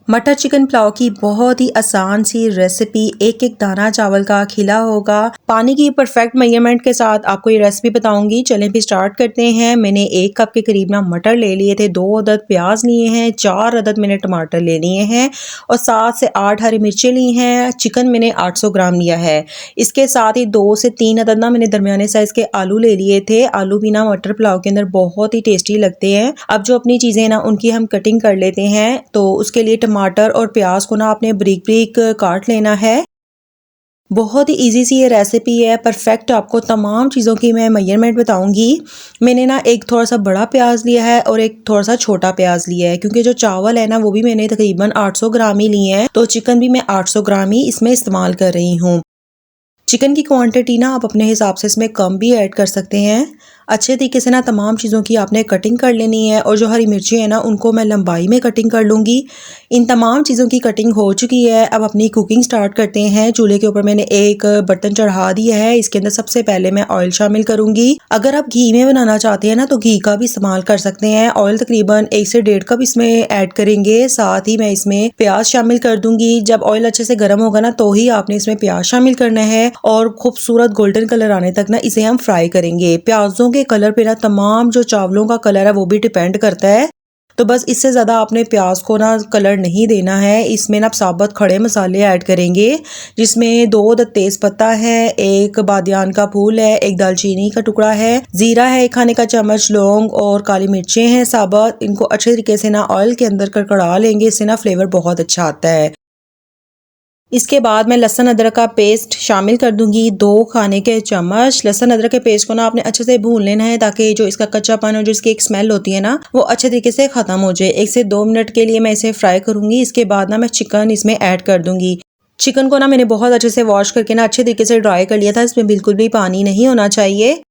मटर चिकन पुलाव की बहुत ही आसान सी रेसिपी, एक एक दाना चावल का खिला होगा। पानी की परफेक्ट मेजरमेंट के साथ आपको ये रेसिपी बताऊंगी। चलें भी स्टार्ट करते हैं। मैंने 1 कप के करीब ना मटर ले लिए थे, 2 अदद प्याज लिए हैं, 4 अदद मैंने टमाटर ले लिए हैं और 7 से 8 हरी मिर्चें ली हैं। चिकन मैंने 800 ग्राम लिया है। इसके साथ ही 2 से 3 अदद ना मैंने दरमियाने साइज के आलू ले लिए थे। आलू भी ना मटर पुलाव के अंदर बहुत ही टेस्टी लगते हैं। अब जो अपनी चीज़ें ना उनकी हम कटिंग कर लेते हैं। तो उसके लिए टमाटर और प्याज को ना आपने बारीक बारीक काट लेना है। बहुत ही इजी सी ये रेसिपी है, परफेक्ट आपको तमाम चीज़ों की मैं मेजरमेंट बताऊंगी। मैंने ना एक थोड़ा सा बड़ा प्याज लिया है और एक थोड़ा सा छोटा प्याज लिया है, क्योंकि जो चावल है ना वो भी मैंने तकरीबन 800 ग्राम ही लिए हैं, तो चिकन भी मैं 800 ग्राम ही इसमें इस्तेमाल कर रही हूँ। चिकन की क्वांटिटी ना आप अपने हिसाब से इसमें कम भी ऐड कर सकते हैं। अच्छे तरीके से ना तमाम चीज़ों की आपने कटिंग कर लेनी है और जो हरी मिर्ची है ना उनको मैं लंबाई में कटिंग कर लूँगी। इन तमाम चीज़ों की कटिंग हो चुकी है। अब अपनी कुकिंग स्टार्ट करते हैं। चूल्हे के ऊपर मैंने एक बर्तन चढ़ा दिया है। इसके अंदर सबसे पहले मैं ऑयल शामिल करूँगी। अगर आप घी में बनाना चाहते हैं ना तो घी का भी इस्तेमाल कर सकते हैं। ऑयल तकरीबन 1 से 1.5 कप इसमें ऐड करेंगे। साथ ही मैं इसमें प्याज शामिल कर दूंगी। जब ऑयल अच्छे से गर्म होगा ना तो ही आपने इसमें प्याज शामिल करना है और खूबसूरत गोल्डन कलर आने तक ना इसे हम फ्राई करेंगे। प्याजों के कलर पे ना तमाम जो चावलों का कलर है वो भी डिपेंड करता है। तो बस इससे ज़्यादा आपने प्याज को ना कलर नहीं देना है। इसमें ना आप साबुत खड़े मसाले ऐड करेंगे, जिसमें 2 तेज पत्ता है, 1 बादियान का फूल है, 1 दालचीनी का टुकड़ा है, जीरा है 1 खाने का चम्मच, लौंग और काली मिर्चें हैं साबुत। इनको अच्छे तरीके से ना ऑयल के अंदर कड़कड़ा लेंगे। इससे ना फ्लेवर बहुत अच्छा आता है। इसके बाद मैं लहसुन अदरक का पेस्ट शामिल कर दूंगी, 2 खाने के चम्मच। लहसुन अदरक के पेस्ट को ना आपने अच्छे से भून लेना है, ताकि जो इसका कच्चापन और जो इसकी एक स्मेल होती है ना वो अच्छे तरीके से खत्म हो जाए। 1 से 2 मिनट के लिए मैं इसे फ्राई करूंगी। इसके बाद ना मैं चिकन इसमें ऐड कर दूंगी। चिकन को ना मैंने बहुत अच्छे से वॉश करके ना अच्छे तरीके से ड्राई कर लिया था। इसमें बिल्कुल भी पानी नहीं होना चाहिए।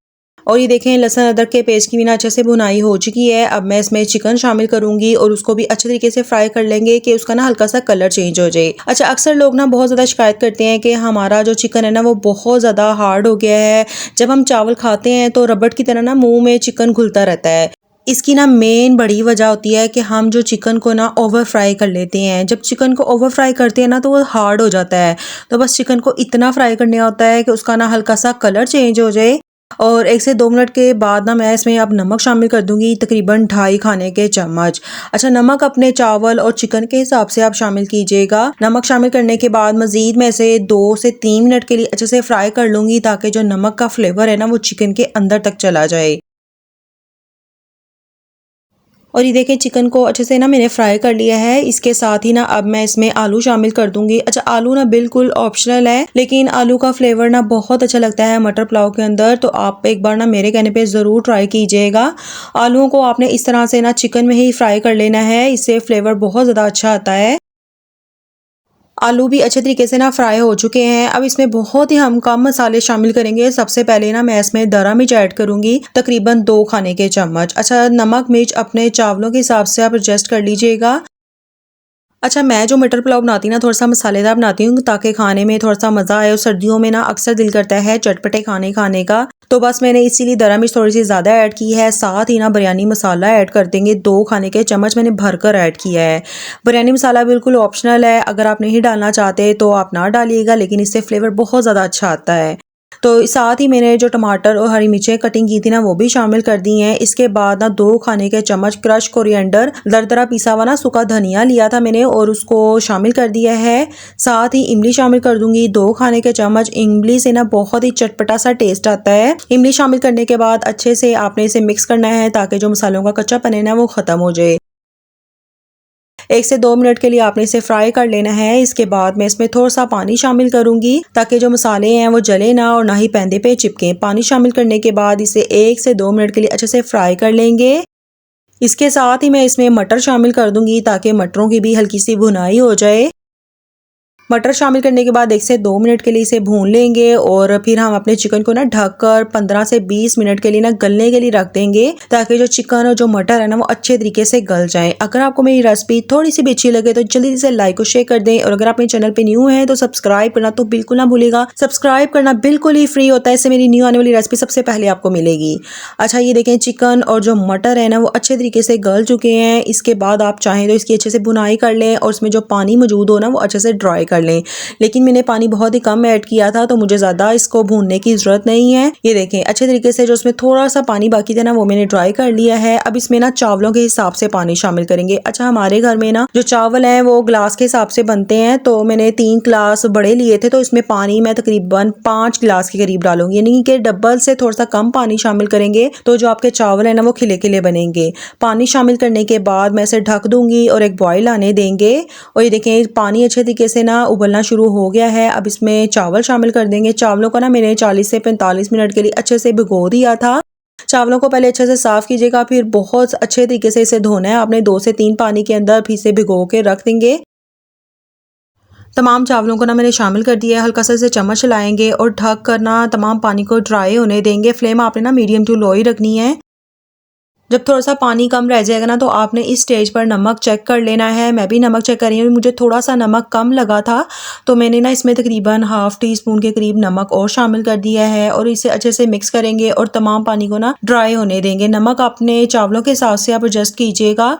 और ये देखें, लहसुन अदरक के पेस्ट की भी ना अच्छे से भुनाई हो चुकी है। अब मैं इसमें चिकन शामिल करूंगी और उसको भी अच्छे तरीके से फ्राई कर लेंगे कि उसका ना हल्का सा कलर चेंज हो जाए। अच्छा, अक्सर लोग ना बहुत ज़्यादा शिकायत करते हैं कि हमारा जो चिकन है ना वो बहुत ज़्यादा हार्ड हो गया है। जब हम चावल खाते हैं तो रबड़ की तरह ना मुंह में चिकन घुलता रहता है। इसकी ना मेन बड़ी वजह होती है कि हम जो चिकन को ना ओवर फ्राई कर लेते हैं। जब चिकन को ओवर फ्राई करते हैं ना तो वो हार्ड हो जाता है। तो बस चिकन को इतना फ्राई करना होता है कि उसका ना हल्का सा कलर चेंज हो जाए। और 1 से 2 मिनट के बाद ना मैं इसमें अब नमक शामिल कर दूंगी, तकरीबन 2.5 खाने के चम्मच। अच्छा, नमक अपने चावल और चिकन के हिसाब से आप शामिल कीजिएगा। नमक शामिल करने के बाद मजीद मैं इसे 2 से 3 मिनट के लिए अच्छे से फ्राई कर लूंगी, ताकि जो नमक का फ्लेवर है ना वो चिकन के अंदर तक चला जाए। और ये देखें, चिकन को अच्छे से ना मैंने फ्राई कर लिया है। इसके साथ ही ना अब मैं इसमें आलू शामिल कर दूंगी। अच्छा, आलू ना बिल्कुल ऑप्शनल है, लेकिन आलू का फ्लेवर ना बहुत अच्छा लगता है मटर पुलाव के अंदर। तो आप एक बार ना मेरे कहने पे ज़रूर ट्राई कीजिएगा। आलूओं को आपने इस तरह से ना चिकन में ही फ्राई कर लेना है, इससे फ्लेवर बहुत ज़्यादा अच्छा आता है। आलू भी अच्छे तरीके से ना फ्राई हो चुके हैं। अब इसमें बहुत ही हम कम मसाले शामिल करेंगे। सबसे पहले ना मैं इसमें दरा मिर्च ऐड करूंगी, तकरीबन 2 खाने के चम्मच। अच्छा, नमक मिर्च अपने चावलों के हिसाब से आप एडजस्ट कर लीजिएगा। अच्छा, मैं जो मटर पुलाव बनाती हूँ ना थोड़ा सा मसालेदार बनाती हूँ, ताकि खाने में थोड़ा सा मज़ा आए। और सर्दियों में ना अक्सर दिल करता है चटपटे खाने खाने का, तो बस मैंने इसीलिए दरा मिर्च थोड़ी सी ज़्यादा ऐड की है। साथ ही ना बिरयानी मसाला ऐड कर देंगे, 2 खाने के चम्मच मैंने भरकर ऐड किया है। बिरयानी मसाला बिल्कुल ऑप्शनल है, अगर आप नहीं डालना चाहते तो आप ना डालिएगा, लेकिन इससे फ्लेवर बहुत ज़्यादा अच्छा आता है। तो साथ ही मैंने जो टमाटर और हरी मिर्चें कटिंग की थी ना वो भी शामिल कर दी हैं। इसके बाद ना 2 खाने के चम्मच क्रश कोरिएंडर, दरदरा पिसा हुआ ना सूखा धनिया लिया था मैंने और उसको शामिल कर दिया है। साथ ही इमली शामिल कर दूंगी, 2 खाने के चम्मच। इमली से ना बहुत ही चटपटा सा टेस्ट आता है। इमली शामिल करने के बाद अच्छे से आपने इसे मिक्स करना है, ताकि जो मसालों का कच्चापन है ना वो खत्म हो जाए। 1 से 2 मिनट के लिए आपने इसे फ्राई कर लेना है। इसके बाद मैं इसमें थोड़ा सा पानी शामिल करूंगी, ताकि जो मसाले हैं वो जले ना और ना ही पैंदे पे चिपके। पानी शामिल करने के बाद इसे 1 से 2 मिनट के लिए अच्छे से फ्राई कर लेंगे। इसके साथ ही मैं इसमें मटर शामिल कर दूंगी, ताकि मटरों की भी हल्की सी भुनाई हो जाए। मटर शामिल करने के बाद 1 से 2 मिनट के लिए इसे भून लेंगे और फिर हम अपने चिकन को ना ढककर 15 से 20 मिनट के लिए ना गलने के लिए रख देंगे, ताकि जो चिकन और जो मटर है ना वो अच्छे तरीके से गल जाए। अगर आपको मेरी रेसिपी थोड़ी सी भी अच्छी लगे तो जल्दी से लाइक और शेयर कर दें, और अगर आप मेरे चैनल पे न्यू हैं तो सब्सक्राइब करना तो बिल्कुल ना भूलिएगा। सब्सक्राइब करना बिल्कुल ही फ्री होता है, इससे मेरी न्यू आने वाली रेसिपी सबसे पहले आपको मिलेगी। अच्छा, ये देखें चिकन और जो मटर है ना वो अच्छे तरीके से गल चुके हैं। इसके बाद आप चाहें तो इसकी अच्छे से भुनाई कर लें और उसमें जो पानी मौजूद हो ना वो अच्छे से ड्राई कर लें, लेकिन मैंने पानी बहुत ही कम ऐड किया था तो मुझे ज़्यादा इसको भूनने की ज़रूरत नहीं है। ये देखें अच्छे तरीके से जो उसमें थोड़ा सा पानी बाकी था ना वो मैंने ड्राई कर लिया है। अब इसमें ना चावलों के हिसाब से पानी शामिल करेंगे। अच्छा, हमारे घर में ना जो चावल हैं वो ग्लास के हिसाब से बनते हैं, तो मैंने 3 ग्लास बड़े लिए थे, तो इसमें पानी मैं तकरीबन 5 ग्लास के करीब डालूंगी, यानी कि डबल से थोड़ा सा कम पानी शामिल करेंगे तो जो आपके चावल है ना वो खिले खिले बनेंगे। पानी शामिल करने के बाद मैं इसे ढक दूंगी और एक बॉईल आने देंगे। और ये देखें पानी अच्छे तरीके से ना उबलना शुरू हो गया है। अब इसमें चावल शामिल कर देंगे। चावलों को ना मैंने 40 से 45 मिनट के लिए अच्छे से भिगो दिया था। चावलों को पहले अच्छे से साफ़ कीजिएगा, फिर बहुत अच्छे तरीके से इसे धोना है आपने 2 से 3 पानी के अंदर, फिर इसे भिगो के रख देंगे। तमाम चावलों को ना मैंने शामिल कर दिया है। हल्का सा इसे चम्मच चलाएंगे और ढक कर ना तमाम पानी को ड्राई होने देंगे। फ्लेम आपने ना मीडियम टू लो ही रखनी है। जब थोड़ा सा पानी कम रह जाएगा ना तो आपने इस स्टेज पर नमक चेक कर लेना है। मैं भी नमक चेक कर रही हूँ, मुझे थोड़ा सा नमक कम लगा था तो मैंने ना इसमें तकरीबन ½ टीस्पून के करीब नमक और शामिल कर दिया है और इसे अच्छे से मिक्स करेंगे और तमाम पानी को ना ड्राई होने देंगे। नमक अपने चावलों के हिसाब से आप एडजस्ट कीजिएगा।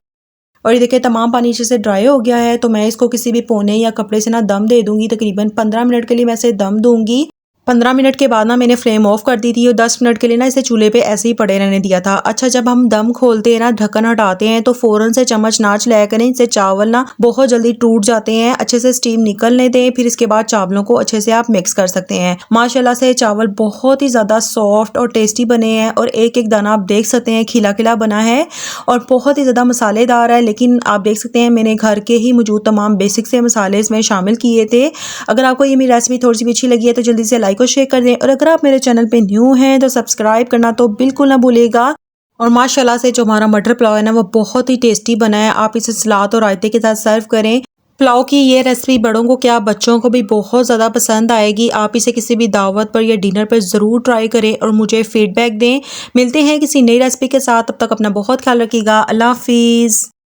और ये देखिए तमाम पानी अच्छे से ड्राई हो गया है, तो मैं इसको किसी भी पोने या कपड़े से ना दम दे दूंगी। तकरीबन 15 मिनट के लिए मैं इसे दम दूंगी। 15 मिनट के बाद ना मैंने फ्लेम ऑफ कर दी थी और 10 मिनट के लिए ना इसे चूल्हे पे ऐसे ही पड़े रहने दिया था। अच्छा, जब हम दम खोलते हैं ना, ढक्कन हटाते हैं तो फौरन से चम्मच ना चलाया करें, इससे चावल ना बहुत जल्दी टूट जाते हैं। अच्छे से स्टीम निकलने दें, फिर इसके बाद चावलों को अच्छे से आप मिक्स कर सकते हैं। माशाल्लाह से चावल बहुत ही ज़्यादा सॉफ्ट और टेस्टी बने हैं और एक एक दाना आप देख सकते हैं खिला खिला बना है और बहुत ही ज़्यादा मसालेदार है। लेकिन आप देख सकते हैं मैंने घर के ही मौजूद तमाम बेसिक से मसाले इसमें शामिल किए थे। अगर आपको ये मेरी रेसिपी थोड़ी सी भी अच्छी लगी है तो जल्दी से लाइक और शेयर कर दें, और अगर आप मेरे चैनल पे न्यू हैं तो सब्सक्राइब करना तो बिल्कुल ना भूलिएगा। और माशाल्लाह से जो हमारा मटर पुलाव है ना वो बहुत ही टेस्टी बना है। आप इसे सलाद और रायते के साथ सर्व करें। पुलाव की ये रेसिपी बड़ों को क्या बच्चों को भी बहुत ज़्यादा पसंद आएगी। आप इसे किसी भी दावत पर या डिनर पर ज़रूर ट्राई करें और मुझे फीडबैक दें। मिलते हैं किसी नई रेसिपी के साथ, तब तक अपना बहुत ख्याल रखिएगा। अल्लाह हाफिज़।